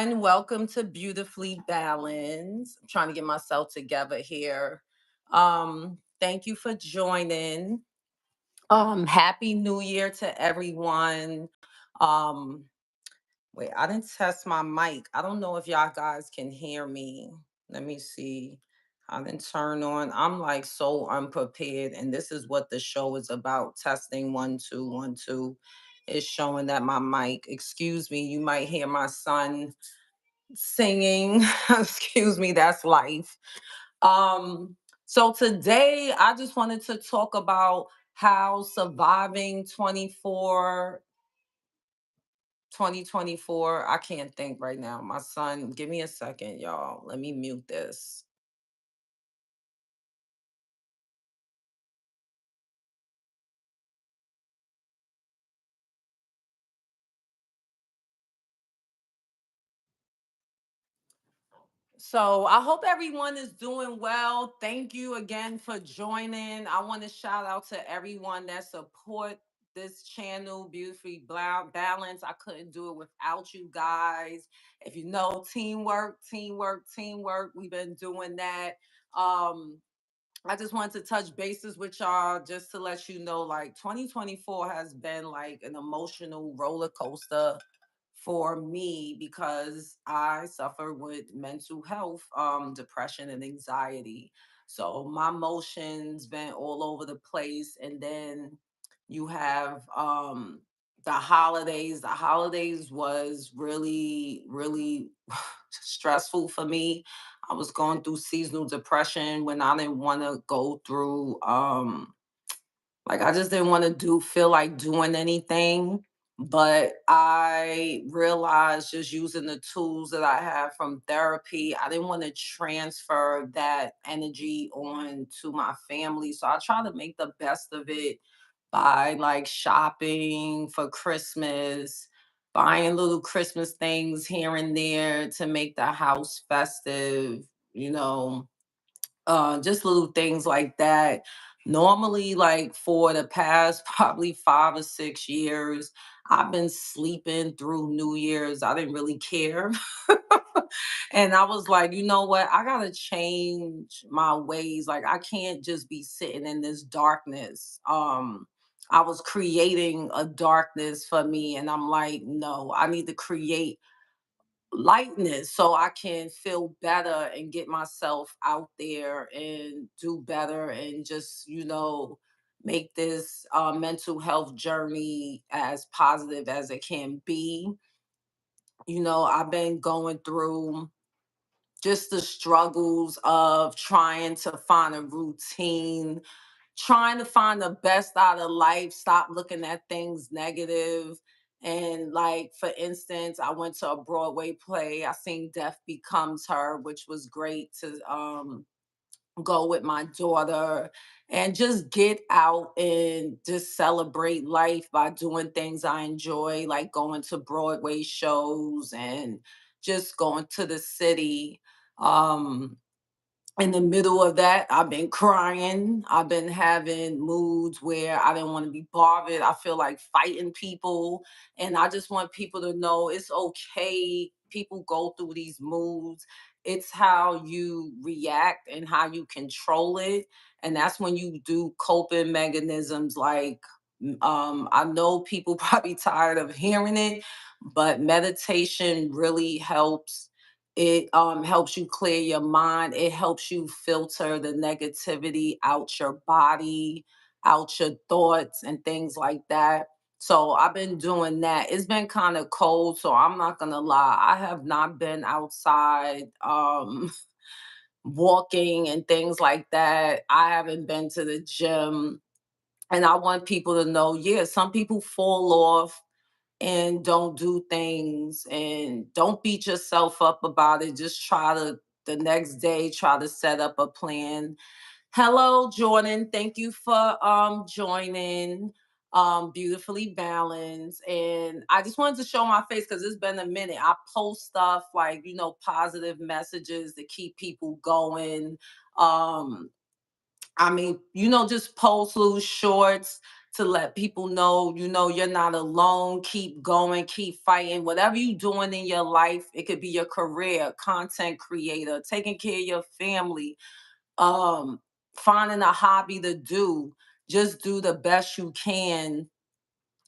everyone. Welcome to Beautifully Balanced. I'm trying to get myself together here. Thank you for joining. Happy New Year to everyone. Um, Wait, I didn't test my mic. I don't know if y'all guys can hear me. Let me see. I didn't turn on. I'm like so unprepared, and this is what the show is about. Testing 1 2 1 2. Is showing that my mic. Excuse me. You might hear my son singing. Excuse me, that's life. So today I just wanted to talk about how surviving 2024. I can't think right now. My son, give me a second, y'all. Let me mute this. So I hope everyone is doing well. Thank you again for joining. I want to shout out to everyone that support this channel, Beautifully Balance. I couldn't do it without you guys. If you know, teamwork, teamwork, teamwork. We've been doing that. Um, I just wanted to touch bases with y'all just to let you know, like 2024 has been like an emotional roller coaster for me because I suffer with mental health, depression and anxiety. So my emotions been all over the place. And then you have the holidays. The holidays was really, really stressful for me. I was going through seasonal depression when I didn't want to go through like I just didn't want to feel like doing anything. But I realized just using the tools that I have from therapy, I didn't want to transfer that energy on to my family. So I try to make the best of it by like shopping for Christmas, buying little Christmas things here and there to make the house festive, you know, just little things like that. Normally, like for the past probably 5 or 6 years, I've been sleeping through New Year's. I didn't really care. And I was like, you know what? I got to change my ways. Like, I can't just be sitting in this darkness. I was creating a darkness for me. And I'm like, no, I need to create lightness so I can feel better and get myself out there and do better and just, make this mental health journey as positive as it can be. I've been going through just the struggles of trying to find a routine, trying to find the best out of life, stop looking at things negative. And like for instance, I went to a Broadway play. I seen Death Becomes Her, which was great to go with my daughter and just get out and just celebrate life by doing things I enjoy, like going to Broadway shows and just going to the city. Um, in the middle of that, I've been crying. I've been having moods where I didn't want to be bothered. I feel like fighting people. And I just want people to know it's okay. People go through these moods. It's how you react and how you control it. And that's when you do coping mechanisms like, I know people probably tired of hearing it, but meditation really helps. It helps you clear your mind. It helps you filter the negativity out your body, out your thoughts, and things like that. So I've been doing that. It's been kind of cold, so I'm not gonna lie. I have not been outside walking and things like that. I haven't been to the gym. And I want people to know, yeah, some people fall off and don't do things and don't beat yourself up about it. Just try to the next day try to set up a plan. Hello, Jordan. Thank you for joining Beautifully Balanced. And I just wanted to show my face because it's been a minute. I post stuff like, positive messages to keep people going. Um, just post little shorts to let people know, you're not alone. Keep going, keep fighting. Whatever you're doing in your life, it could be your career, content creator, taking care of your family, um, finding a hobby to do. Just do the best you can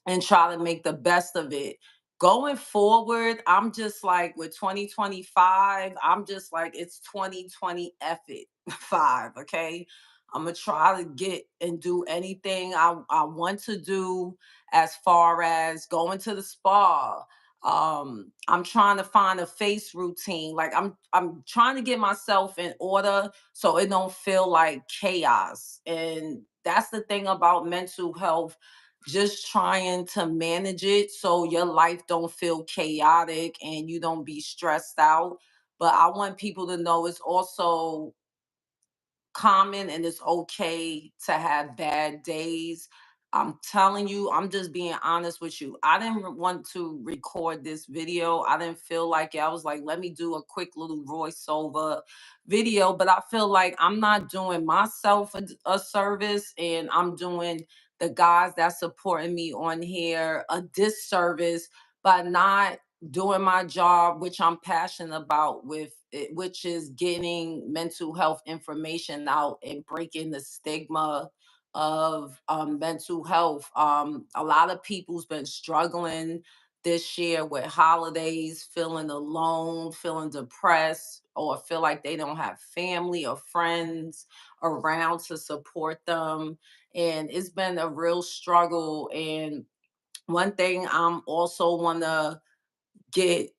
and try to make the best of it. Going forward, I'm just like with 2025, I'm just like it's 2020 F it 5, okay? I'm gonna try to get and do anything I want to do as far as going to the spa. I'm trying to find a face routine. Like I'm trying to get myself in order so it don't feel like chaos. And that's the thing about mental health, just trying to manage it so your life don't feel chaotic and you don't be stressed out. But I want people to know it's also common and it's okay to have bad days. I'm telling you, I'm just being honest with you. I didn't want to record this video. I didn't feel like it. I was like, let me do a quick little voiceover video, but I feel like I'm not doing myself a service, and I'm doing the guys that supporting me on here a disservice by not doing my job, which I'm passionate about with it, which is getting mental health information out and breaking the stigma of mental health. A lot of people's been struggling this year with holidays, feeling alone, feeling depressed, or feel like they don't have family or friends around to support them. And it's been a real struggle. And one thing I'm also want to get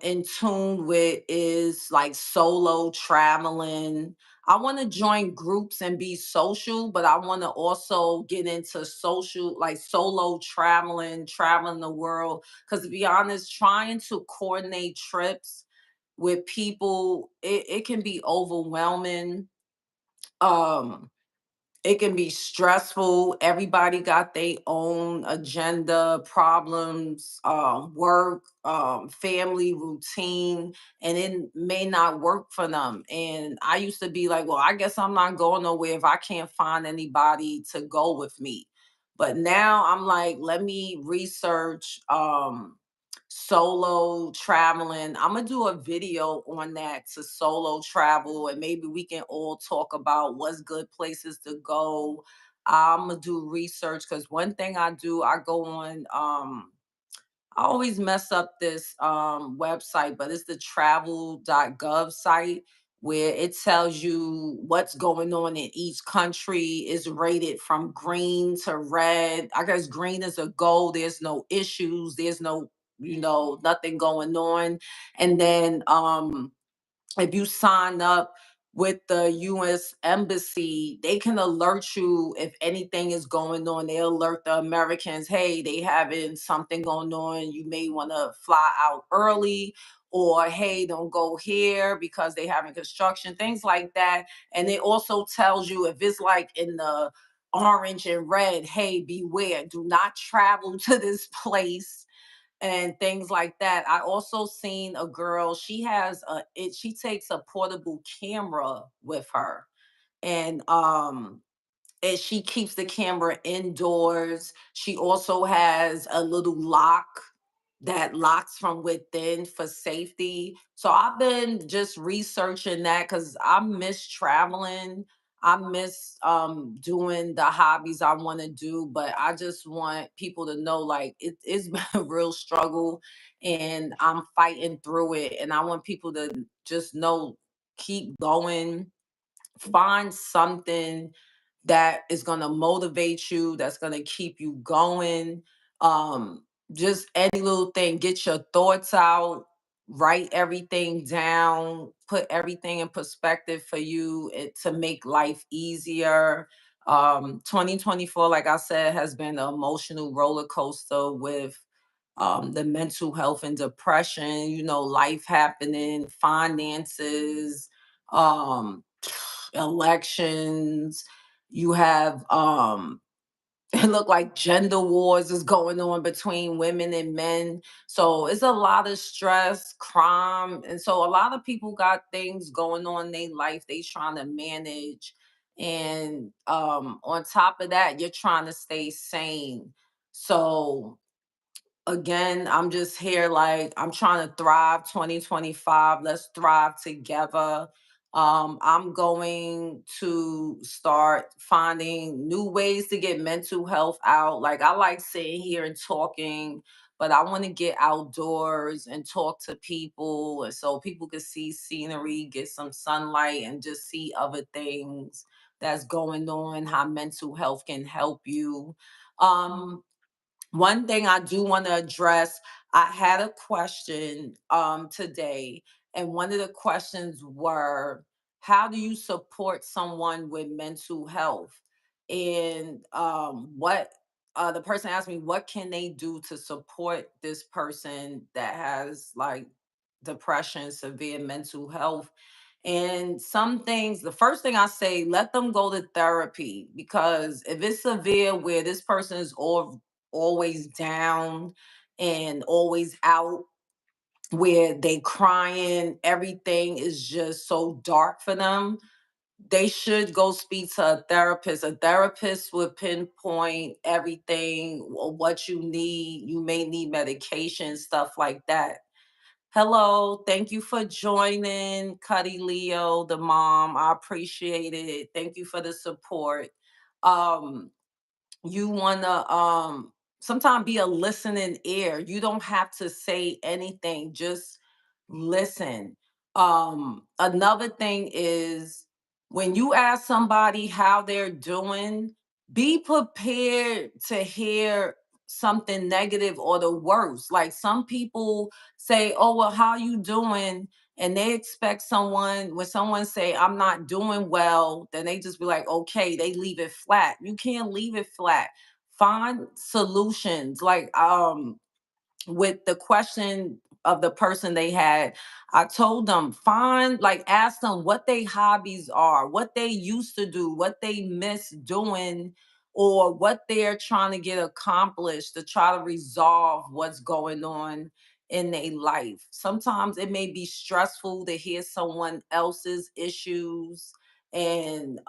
in tune with is like solo traveling. I want to join groups and be social, but I want to also get into social, like solo traveling the world. Because to be honest, trying to coordinate trips with people, it can be overwhelming. Um, it can be stressful. Everybody got their own agenda, problems, work, family, routine, and it may not work for them. And I used to be like, well, I guess I'm not going nowhere if I can't find anybody to go with me. But now I'm like, let me research solo traveling. I'm gonna do a video on that, to solo travel, and maybe we can all talk about what's good places to go. I'm gonna do research because one thing I do, I go on I always mess up this website, but it's the travel.gov site where it tells you what's going on in each country. Is rated from green to red. I guess green is a go. There's no issues. There's no, nothing going on. And then if you sign up with the US Embassy, they can alert you if anything is going on. They alert the Americans, hey, they having something going on. You may want to fly out early, or hey, don't go here because they having construction, things like that. And it also tells you if it's like in the orange and red, hey, beware, do not travel to this place and things like that. I also seen a girl, she takes a portable camera with her. And she keeps the camera indoors. She also has a little lock that locks from within for safety. So I've been just researching that because I miss traveling. I miss doing the hobbies I want to do, but I just want people to know like it's been a real struggle and I'm fighting through it. And I want people to just know, keep going, find something that is going to motivate you, that's going to keep you going. um just any little thing, get your thoughts out, write everything down, put everything in perspective for you, to make life easier. 2024, like I said, has been an emotional roller coaster with the mental health and depression, life happening, finances, um elections. You have it look like gender wars is going on between women and men. So it's a lot of stress, crime. And so a lot of people got things going on in their life they trying to manage. And on top of that, you're trying to stay sane. So again, I'm just here like I'm trying to thrive 2025. Let's thrive together. I'm going to start finding new ways to get mental health out. Like I like sitting here and talking, but I want to get outdoors and talk to people, and so people can see scenery, get some sunlight, and just see other things that's going on, how mental health can help you. Um, One thing I do want to address, I had a question today, and one of the questions were, how do you support someone with mental health? And what the person asked me, what can they do to support this person that has like depression, severe mental health? And some things, the first thing I say, let them go to therapy, because if it's severe where this person is always down and always out, where they crying, everything is just so dark for them, they should go speak to a therapist. A therapist would pinpoint everything, what you need. You may need medication, stuff like that. Hello, thank you for joining, Cuddy Leo, the mom. I appreciate it. Thank you for the support. Um, you want to sometimes be a listening ear. You don't have to say anything, just listen. Another thing is, when you ask somebody how they're doing, be prepared to hear something negative or the worst. Like some people say, oh well, how you doing? And they expect someone, when someone say I'm not doing well, then they just be like, okay, they leave it flat. You can't leave it flat. Find solutions. Like with the question of the person they had, I told them, find, like, ask them what they hobbies are, what they used to do, what they miss doing, or what they're trying to get accomplished to try to resolve what's going on in their life. Sometimes it may be stressful to hear someone else's issues. And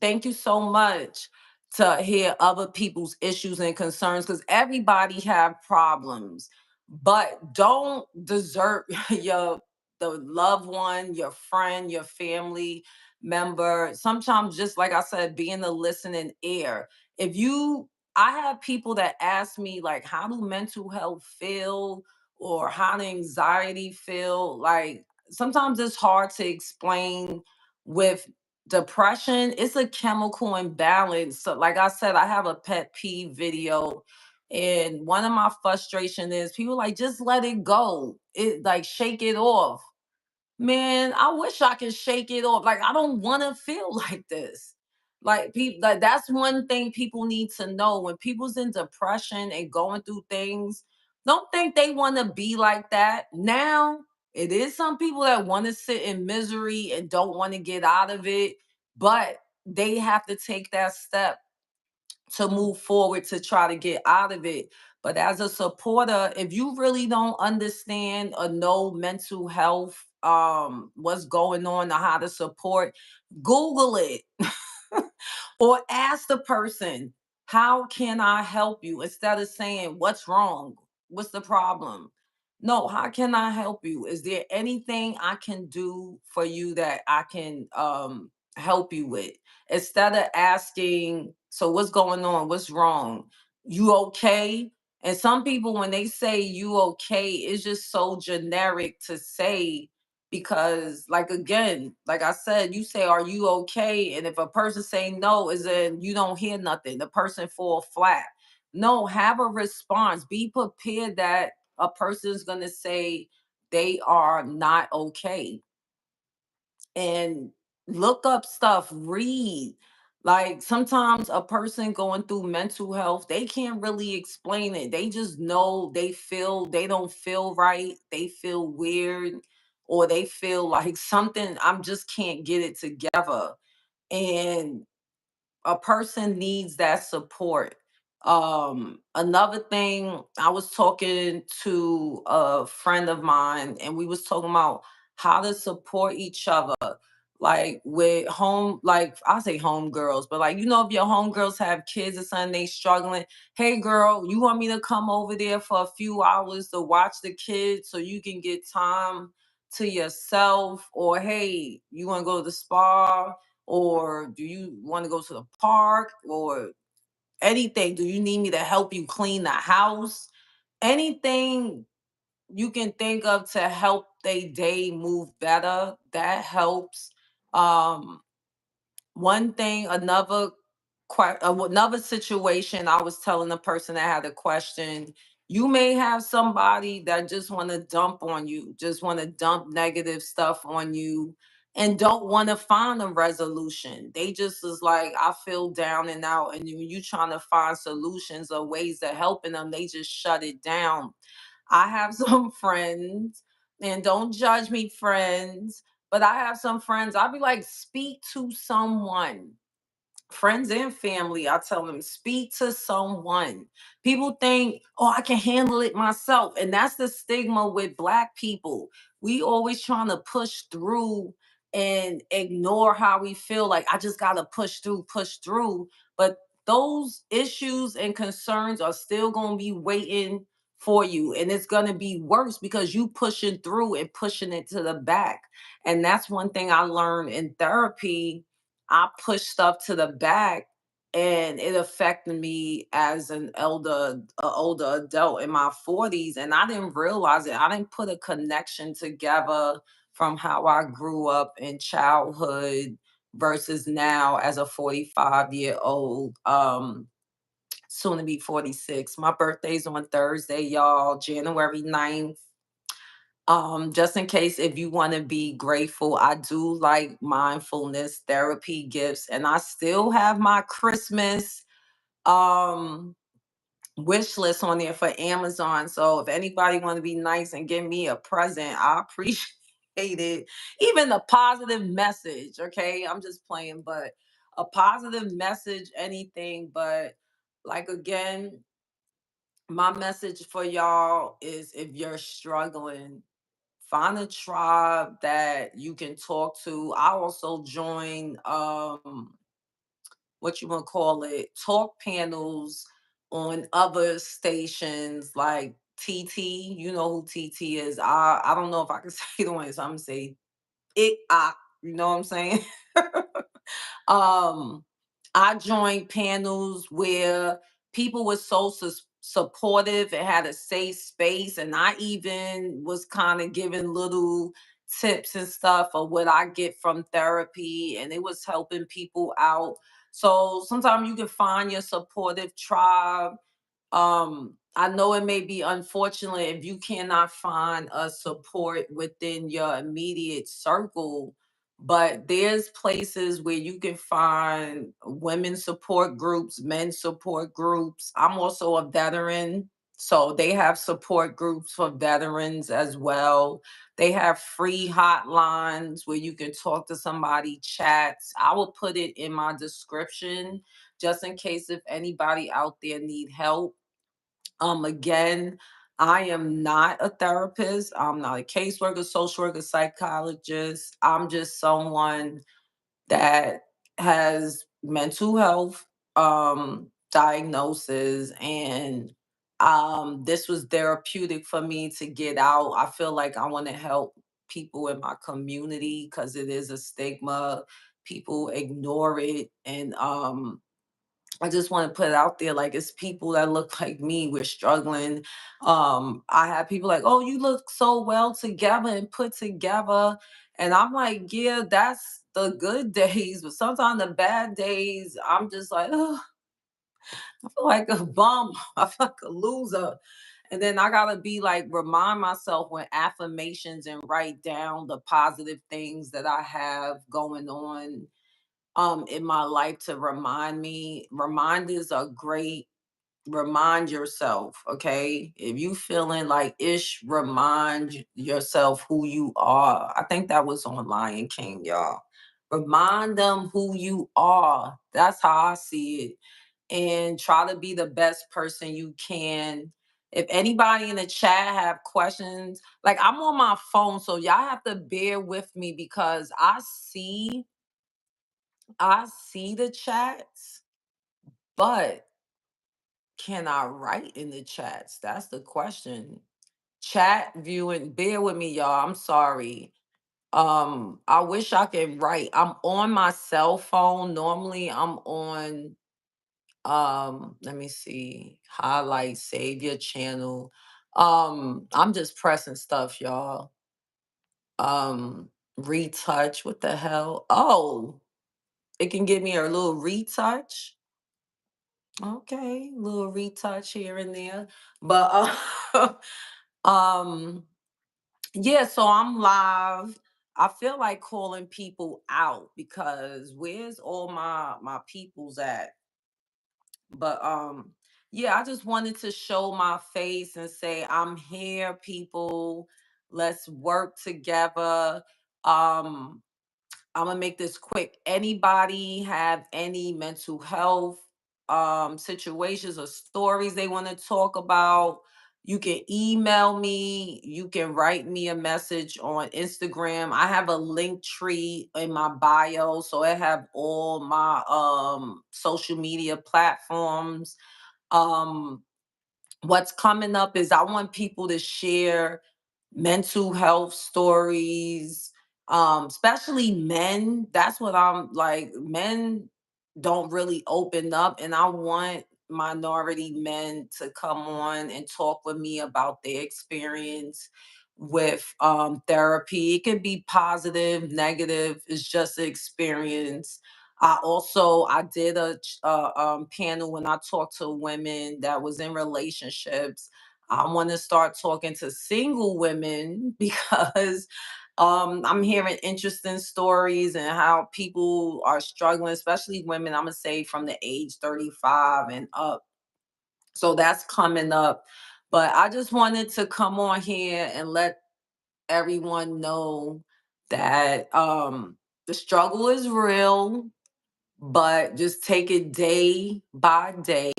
thank you so much, to hear other people's issues and concerns, because everybody have problems, but don't desert your the loved one, your friend, your family member. Sometimes, just like I said, being a listening ear. If you I have people that ask me like, how do mental health feel, or how do anxiety feel? Like sometimes it's hard to explain. With depression, it's a chemical imbalance. So, like I said, I have a pet peeve video. And one of my frustration is people like, just let it go. It like shake it off. Man, I wish I could shake it off. Like, I don't want to feel like this. Like people, like that's one thing people need to know. When people's in depression and going through things, don't think they want to be like that. Now, it is some people that want to sit in misery and don't want to get out of it, but they have to take that step to move forward to try to get out of it. But as a supporter, if you really don't understand or know mental health, what's going on, or how to support, Google it. Or ask the person, how can I help you? Instead of saying, what's wrong? What's the problem? No, how can I help you? Is there anything I can do for you that I can help you with? Instead of asking, so what's going on? What's wrong? You okay? And some people, when they say you okay, it's just so generic to say, because like again, like I said, you say, are you okay? And if a person say no, is in you don't hear nothing, the person fall flat. No, have a response. Be prepared that a person's going to say they are not okay. And look up stuff, read. Like sometimes a person going through mental health, they can't really explain it. They just know they feel they don't feel right, they feel weird, or they feel like something, I'm just can't get it together. And a person needs that support. Another thing, I was talking to a friend of mine and we was talking about how to support each other. like with home, like I say home girls, but like, if your home girls have kids or something, they struggling. Hey girl, you want me to come over there for a few hours to watch the kids so you can get time to yourself? Or hey, you want to go to the spa? Or do you want to go to the park? Or anything? Do you need me to help you clean the house? Anything you can think of to help they day move better, that helps. Um, One thing, another situation, I was telling the person that had a question. You may have somebody that just want to dump on you, just want to dump negative stuff on you, and don't want to find a resolution. They just is like, I feel down and out, and when you trying to find solutions or ways to helping them, they just shut it down. I have some friends, and don't judge me, friends, but I have some friends. I'll be like, speak to someone, friends and family. I tell them, speak to someone. People think, oh, I can handle it myself. And that's the stigma with Black people. We always trying to push through and ignore how we feel. Like, I just got to push through. But those issues and concerns are still going to be waiting for you. And it's going to be worse because you pushing through and pushing it to the back. And that's one thing I learned in therapy. I pushed stuff to the back, and it affected me as older adult in my 40s, and I didn't realize it. I didn't put a connection together from how I grew up in childhood versus now as a 45-year-old, soon to be 46. My birthday's on Thursday, y'all, January 9th. Just in case if you want to be grateful, I do like mindfulness therapy gifts, and I still have my Christmas um wish list on there for Amazon. So if anybody want to be nice and give me a present, I appreciate it. Even a positive message, okay? I'm just playing, but a positive message, anything. But like again, my message for y'all is, if you're struggling, find a tribe that you can talk to. I also join what you want to call it, talk panels on other stations like TT. You know who TT is. I don't know if I can say the one, so I'm gonna say it. You know what I'm saying? um I joined panels where people were so supportive and had a safe space, and I even was kind of giving little tips and stuff of what I get from therapy, and it was helping people out. So sometimes you can find your supportive tribe. I know it may be unfortunate if you cannot find a support within your immediate circle, but there's places where you can find women support groups, men support groups. I'm also a veteran, so they have support groups for veterans as well. They have free hotlines where you can talk to somebody, chats. I will put it in my description just in case if anybody out there need help. Again, I am not a therapist. I'm not a caseworker, social worker, psychologist. I'm just someone that has mental health diagnosis, and this was therapeutic for me to get out. I feel like I want to help people in my community because it is a stigma. People ignore it, and I just want to put it out there, like, it's people that look like me. We're struggling. I have people like, "Oh, you look so well together and put together," and I'm like, "Yeah, that's the good days, but sometimes the bad days, I'm just like, oh, I feel like a bum. I feel like a loser." And then I gotta be like, remind myself with affirmations and write down the positive things that I have going on in my life to remind me. Reminders are great. Remind yourself, okay? If you feeling like ish, remind yourself who you are. I think that was on Lion King, y'all. Remind them who you are. That's how I see it. And try to be the best person you can. If anybody in the chat have questions, like I'm on my phone, so y'all have to bear with me because I see the chats, but can I write in the chats? That's the question. Chat viewing, bear with me, y'all. I'm sorry. I wish I could write. I'm on my cell phone. Normally I'm on let me see, highlight, save your channel. I'm just pressing stuff, y'all. Retouch, what the hell? Oh, it can give me a little retouch. Okay, little retouch here and there. But um yeah, so I'm live. I feel like calling people out because where's all my peoples at? But yeah, I just wanted to show my face and say I'm here, people. Let's work together. Um I'm gonna make this quick. Anybody have any mental health situations or stories they want to talk about? You can email me. You can write me a message on Instagram. I have a link tree in my bio, so I have all my social media platforms. Um, what's coming up is I want people to share mental health stories, especially men. That's what I'm like. Men don't really open up, and I want minority men to come on and talk with me about their experience with therapy. It can be positive, negative. It's just an experience. I did a panel when I talked to women that was in relationships. I want to start talking to single women because I'm hearing interesting stories and how people are struggling, especially women. I'm gonna say from the age 35 and up. So that's coming up. But I just wanted to come on here and let everyone know that the struggle is real, but just take it day by day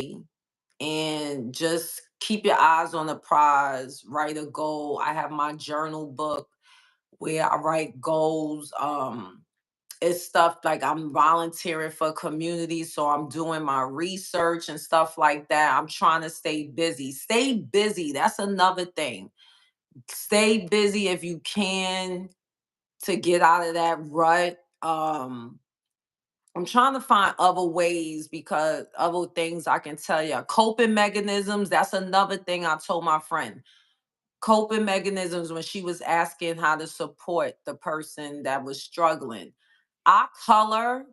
and just keep your eyes on the prize, write a goal. I have my journal book where I write goals. It's stuff like I'm volunteering for communities, so I'm doing my research and stuff like that. I'm trying to stay busy. Stay busy. That's another thing. Stay busy if you can to get out of that rut. I'm trying to find other ways because other things I can tell you. Coping mechanisms, that's another thing I told my friend. Coping mechanisms when she was asking how to support the person that was struggling. I color.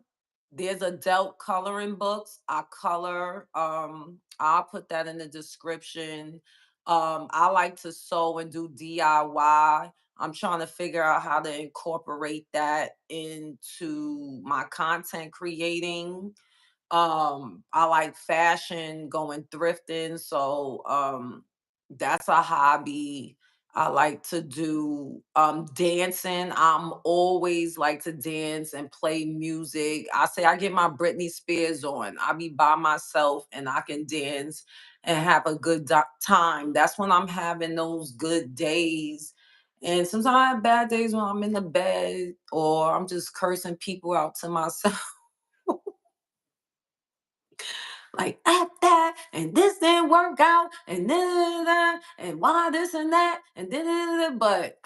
There's adult coloring books. I color. I'll put that in the description. I like to sew and do DIY. I'm trying to figure out how to incorporate that into my content creating. I like fashion, going thrifting, so that's a hobby. I like to do dancing. I'm always like to dance and play music. I say I get my Britney Spears on. I be by myself and I can dance and have a good time. That's when I'm having those good days. And sometimes I have bad days when I'm in the bed or I'm just cursing people out to myself. Like F that, and this didn't work out, and da, and why this and that, and da. But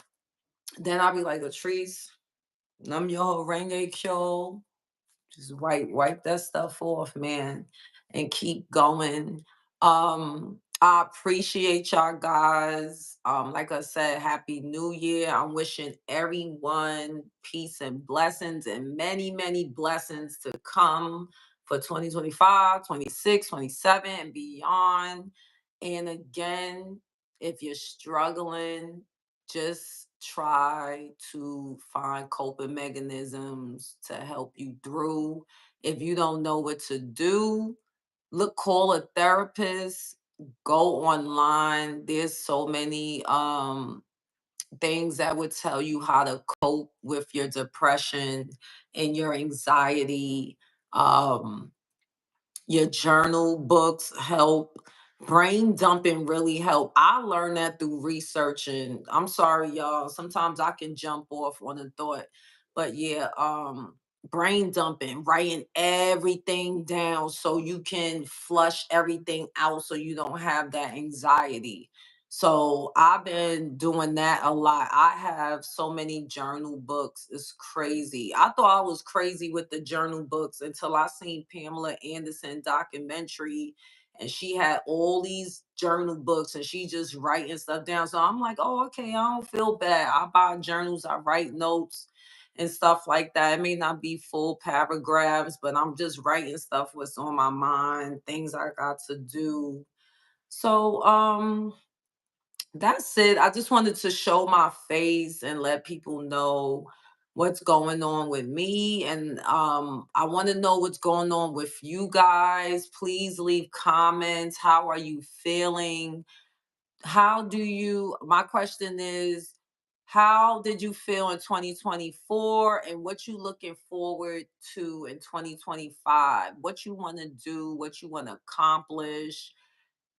then I'll be like, Latrice, num your whole renge kyo. Just wipe that stuff off, man, and keep going. I appreciate y'all guys. Like I said, happy new year. I'm wishing everyone peace and blessings and many, many blessings to come for 2025, 26, 27, and beyond. And again, if you're struggling, just try to find coping mechanisms to help you through. If you don't know what to do, call a therapist, go online. There's so many things that would tell you how to cope with your depression and your anxiety. Um your journal books help. Brain dumping really help. I learned that through researching. I'm sorry, y'all. Sometimes I can jump off on a thought. But yeah, brain dumping, writing everything down so you can flush everything out so you don't have that anxiety. So I've been doing that a lot. I have so many journal books. It's crazy. I thought I was crazy with the journal books until I seen Pamela Anderson documentary, and she had all these journal books and she just writing stuff down. So I'm like, oh, okay, I don't feel bad. I buy journals, I write notes and stuff like that. It may not be full paragraphs, but I'm just writing stuff what's on my mind, things I got to do. So that's it. I just wanted to show my face and let people know what's going on with me. And I want to know what's going on with you guys. Please leave comments. How are you feeling? How do you, my question is, how did you feel in 2024 and what you looking forward to in 2025? What you want to do, what you want to accomplish,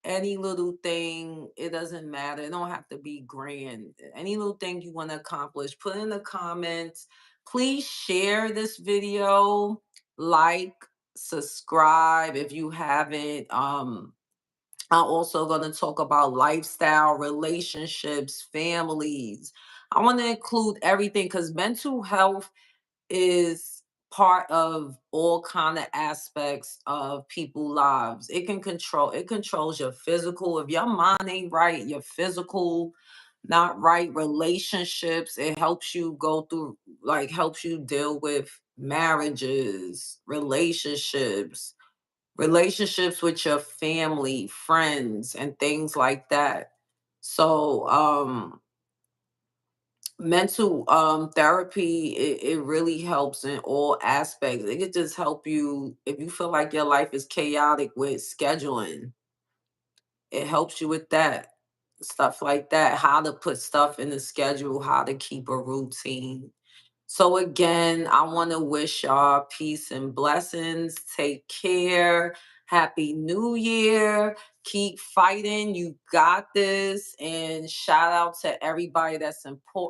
any little thing, it doesn't matter. It don't have to be grand. Any little thing you want to accomplish, put in the comments. Please share this video, like, subscribe if you haven't. I'm also going to talk about lifestyle, relationships, families. I want to include everything because mental health is part of all kind of aspects of people's lives. It controls your physical. If your mind ain't right, your physical not right, relationships, it helps you go through, like helps you deal with marriages, relationships with your family, friends, and things like that. So mental therapy, it really helps in all aspects. It could just help you if you feel like your life is chaotic with scheduling. It helps you with that, stuff like that, how to put stuff in the schedule, how to keep a routine. So again, I want to wish y'all peace and blessings. Take care. Happy New Year. Keep fighting. You got this. And shout out to everybody that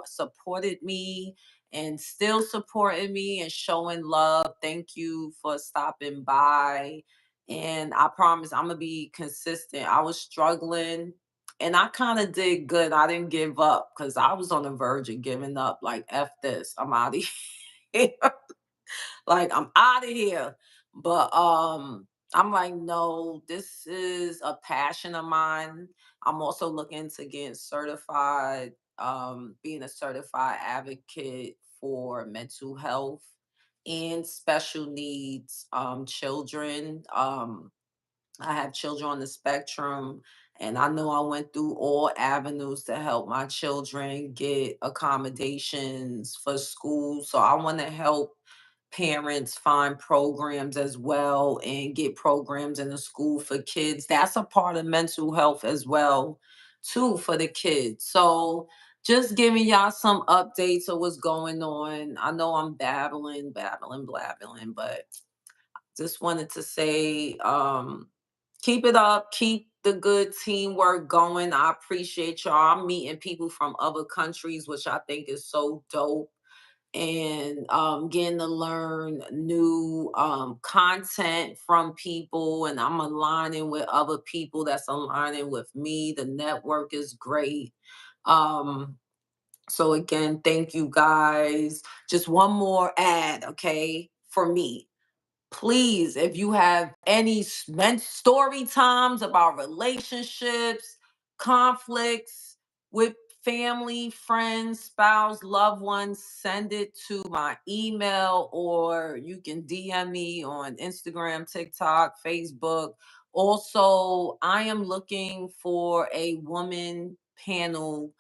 supported me and still supporting me and showing love. Thank you for stopping by. And I promise I'm going to be consistent. I was struggling and I kind of did good. I didn't give up because I was on the verge of giving up. Like, F this, I'm out of here. Like, I'm out of here. But I'm like, no, this is a passion of mine. I'm also looking to get certified, being a certified advocate for mental health and special needs children. I have children on the spectrum, and I know I went through all avenues to help my children get accommodations for school. So I want to help parents find programs as well and get programs in the school for kids. That's a part of mental health as well, too, for the kids. So just giving y'all some updates of what's going on. I know I'm blabbling, but just wanted to say, keep it up, keep the good teamwork going. I appreciate y'all. I'm meeting people from other countries, which I think is so dope. And getting to learn new content from people, and I'm aligning with other people that's aligning with me. The network is great. Um, so again, thank you guys. Just one more ad, okay, for me. Please, if you have any story times about relationships, conflicts with family, friends, spouse, loved ones, send it to my email, or you can DM me on Instagram, TikTok, Facebook. Also, I am looking for a woman panel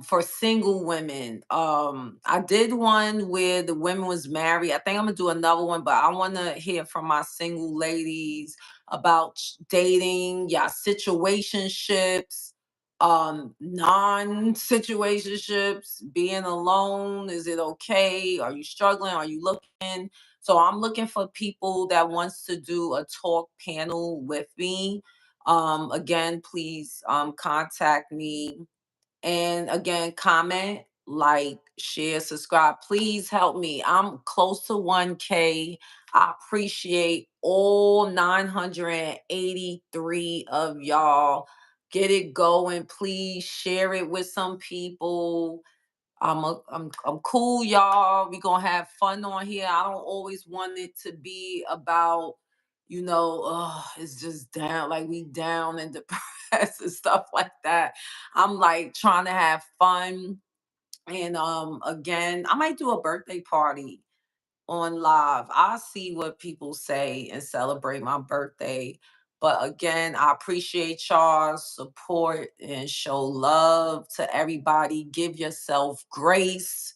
for single women. I did one where the women was married. I think I'm gonna do another one, but I want to hear from my single ladies about dating, yeah, situationships, non-situationships, being alone. Is it okay? Are you struggling? Are you looking? So I'm looking for people that wants to do a talk panel with me. Again, please contact me. And again, comment, like, share, subscribe. Please help me. I'm close to 1K. I appreciate all 983 of y'all. Get it going. Please share it with some people. I'm cool, y'all. We gonna have fun on here. I don't always want it to be about, it's just down, like we down and depressed and stuff like that. I'm like trying to have fun. And again, I might do a birthday party on live. I'll see what people say and celebrate my birthday. But again, I appreciate y'all's support and show love to everybody. Give yourself grace.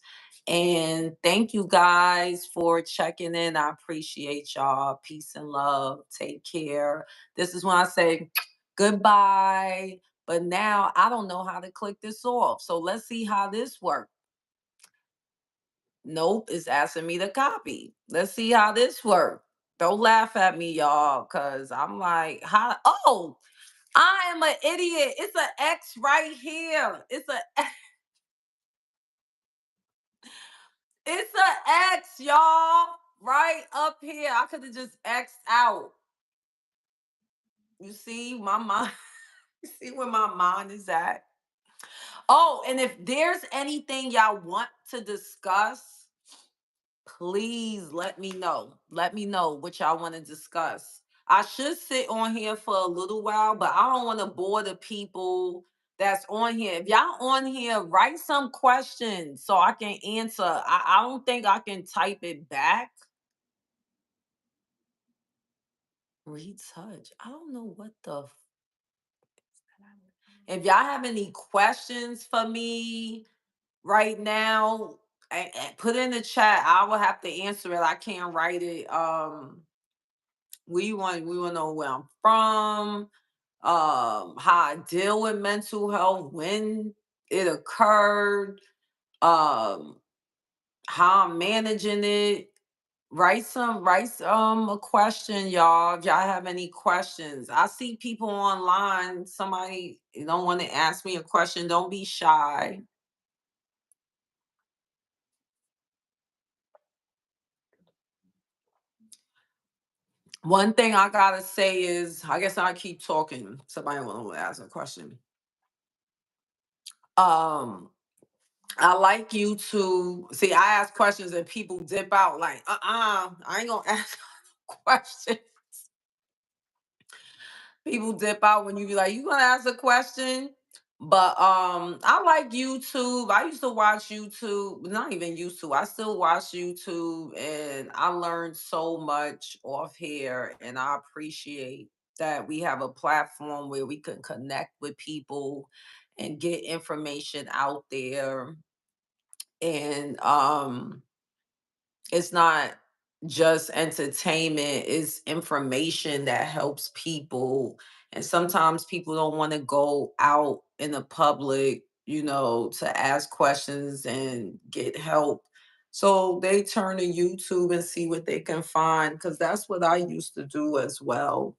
And thank you guys for checking in. I appreciate y'all. Peace and love. Take care. This is when I say goodbye. But now I don't know how to click this off. So let's see how this works. Nope, it's asking me to copy. Let's see how this works. Don't laugh at me, y'all, because I'm like, how? Oh, I am an idiot. It's an X right here. It's a X, y'all, right up here. I could have just X'd out. You see, my mind. You see where my mind is at. Oh, and if there's anything y'all want to discuss, please let me know. Let me know what y'all want to discuss. I should sit on here for a little while, but I don't want to bore the people that's on here. If y'all on here, write some questions so I can answer. I don't think I can type it back. Retouch. I don't know what the. If y'all have any questions for me right now, put in the chat. I will have to answer it. I can't write it. We want to know where I'm from, how I deal with mental health, when it occurred, um, how I'm managing it. Write some a question, y'all. If y'all have any questions. I see people online. Somebody don't want to ask me a question. Don't be shy. One thing I gotta say is, I guess I keep talking. Somebody want to ask a question. Um, I like YouTube. See, I ask questions and people dip out like, I ain't gonna ask questions. People dip out when you be like, you gonna ask a question? But I like YouTube. I used to watch YouTube, not even used to. I still watch YouTube and I learned so much off here and I appreciate that we have a platform where we can connect with people and get information out there. And it's not just entertainment, it's information that helps people. And sometimes people don't want to go out in the public, to ask questions and get help. So they turn to YouTube and see what they can find, because that's what I used to do as well.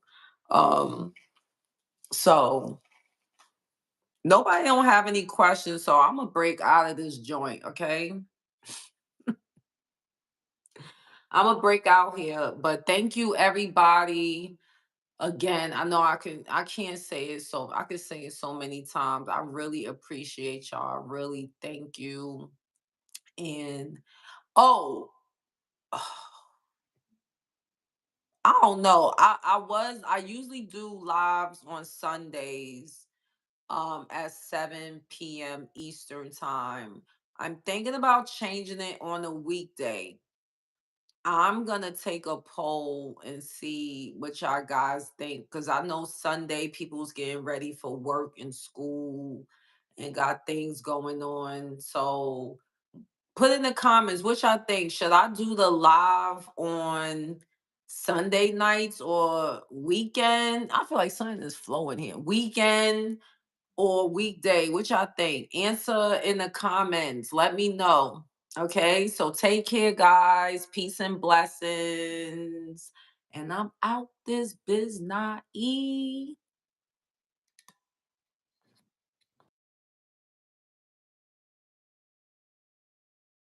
So nobody don't have any questions, so I'm gonna break out of this joint, okay? I'm gonna break out here, but thank you everybody. Again, I know I can't say it, so I can say it so many times. I really appreciate y'all. Really thank you. And oh, I don't know. I usually do lives on Sundays at 7 p.m. Eastern time. I'm thinking about changing it on a weekday. I'm gonna take a poll and see what y'all guys think, because I know Sunday people's getting ready for work and school and got things going on. So put in the comments what y'all think. Should I do the live on Sunday nights or weekend? I feel like something is flowing here. Weekend or weekday? What y'all think? Answer in the comments. Let me know. Okay, so take care, guys. Peace and blessings. And I'm out this biz not